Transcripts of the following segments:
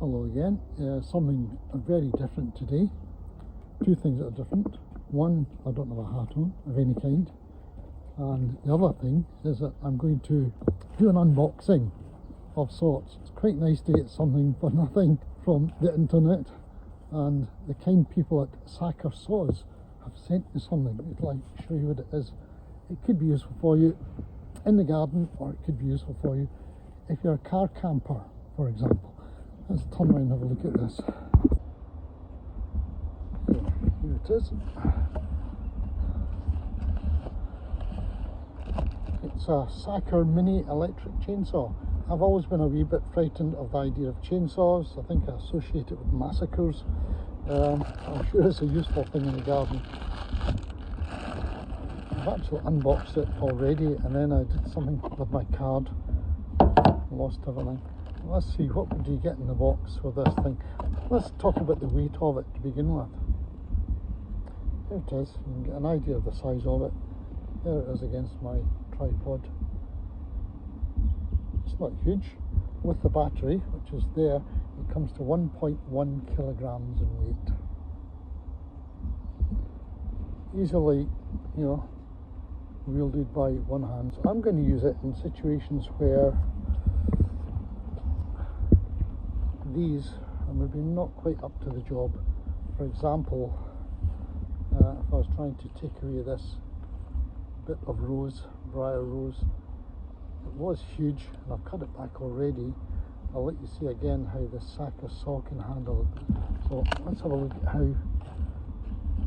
Hello again. Something very different today. Two things that are different. One, I don't have a hat on of any kind. And the other thing is that I'm going to do an unboxing of sorts. It's quite nice to get something for nothing from the internet. And the kind people at Sacker Saws have sent me something. I'd like to show you what it is. It could be useful for you in the garden, or it could be useful for you if you're a car camper, for example. Let's turn around and have a look at this. Here it is. It's a Sacker mini electric chainsaw. I've always been a wee bit frightened of the idea of chainsaws. I think I associate it with massacres. I'm sure it's a useful thing in the garden. I've actually unboxed it already, and then I did something with my card. Lost everything. Let's see, what would you get in the box with this thing? Let's talk about the weight of it to begin with. Here it is. You can get an idea of the size of it. There it is against my tripod. It's not huge. With the battery, which is there, it comes to 1.1 kilograms in weight. Easily, wielded by one hand. So I'm going to use it in situations where these are maybe not quite up to the job. For example, if I was trying to take away this bit of briar rose, it was huge, and I've cut it back already. I'll let you see again how the Sacker saw can handle it. So let's have a look at how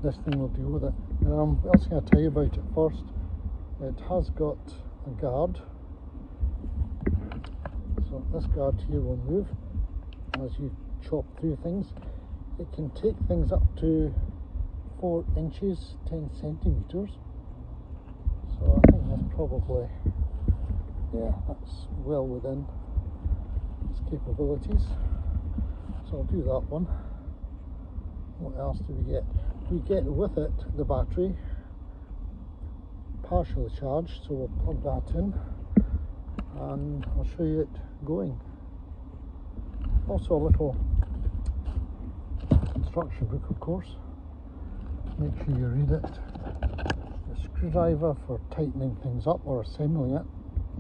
this thing will deal with it. What else can I tell you about it first? It has got a guard. So this guard here will move as you chop through things. It can take things up to 4 inches, 10 centimeters. So I think that's probably, that's well within its capabilities. So I'll do that one. What else do we get? We get with it the battery, partially charged, so we'll plug that in and I'll show you it going. Also a little instruction book, of course. Make sure you read it. A screwdriver for tightening things up or assembling it.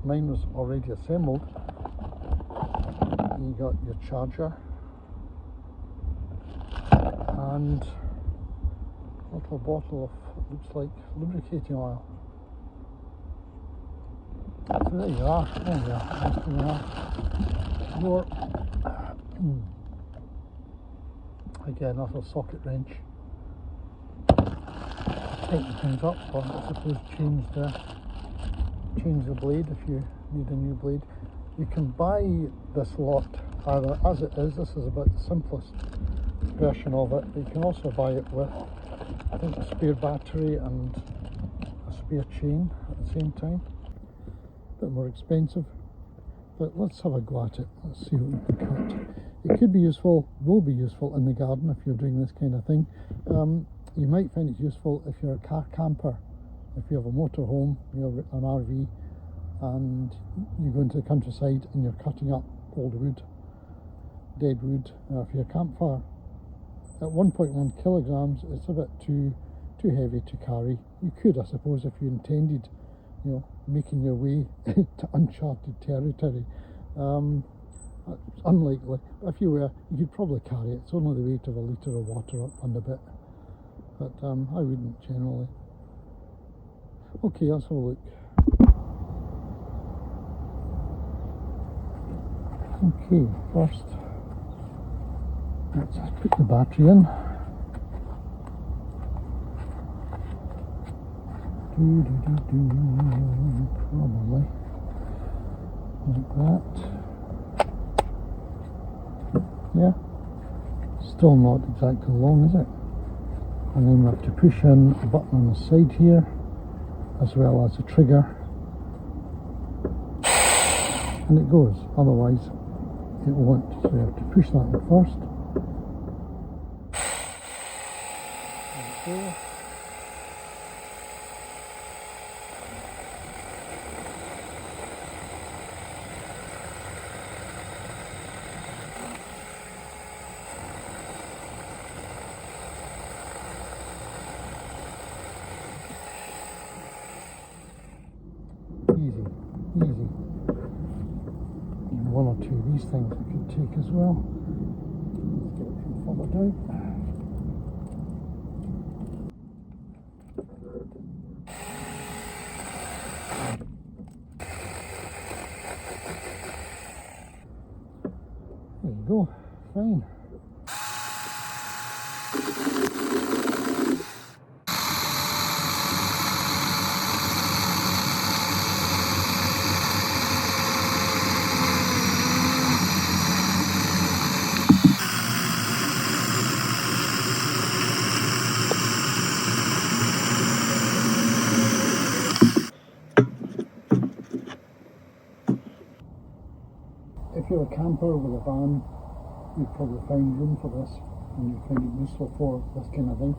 Mine was already assembled. You got your charger and a little bottle of what looks like lubricating oil. So there you are. There you are. More. Again, another socket wrench. Tighten things up, or I suppose change the blade if you need a new blade. You can buy this lot either as it is. This is about the simplest version of it, but you can also buy it with, I think, a spare battery and a spare chain at the same time. A bit more expensive, but let's have a go at it. Let's see what we can cut. It could be useful, will be useful in the garden if you're doing this kind of thing. You might find it useful if you're a car camper, if you have a motorhome, an RV, and you go into the countryside and you're cutting up old wood, dead wood for your campfire. At 1.1 kilograms, it's a bit too heavy to carry. You could, I suppose, if you intended, making your way to uncharted territory. It's unlikely, but if you were, you could probably carry it. It's only the weight of a litre of water up and a bit, but I wouldn't generally. Okay, let's have a look. Okay, first let's just put the battery in. Probably like that. Yeah, still not exactly long, is it? And then we have to push in a button on the side here, as well as a trigger, and it goes. Otherwise it won't. So we have to push that in first. There we go. these things we could take as well. Let's get it from further down. There you go, fine. If you're a camper with a van, you'd probably find room for this and you'd find it useful for this kind of thing.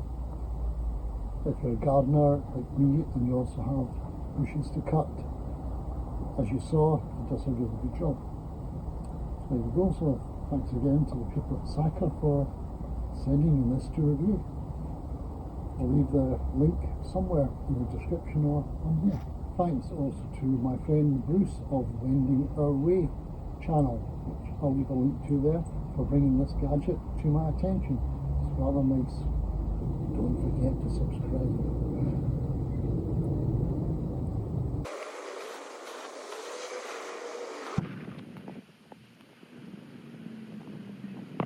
If you're a gardener like me and you also have bushes to cut, as you saw, it does a really good job. So there you go. So thanks again to the people at Sacker for sending me this to review. I'll leave the link somewhere in the description or on here. Thanks also to my friend Bruce of Wending Our Way channel, which I'll leave a link to there, for bringing this gadget to my attention. It's rather nice. Don't forget to subscribe.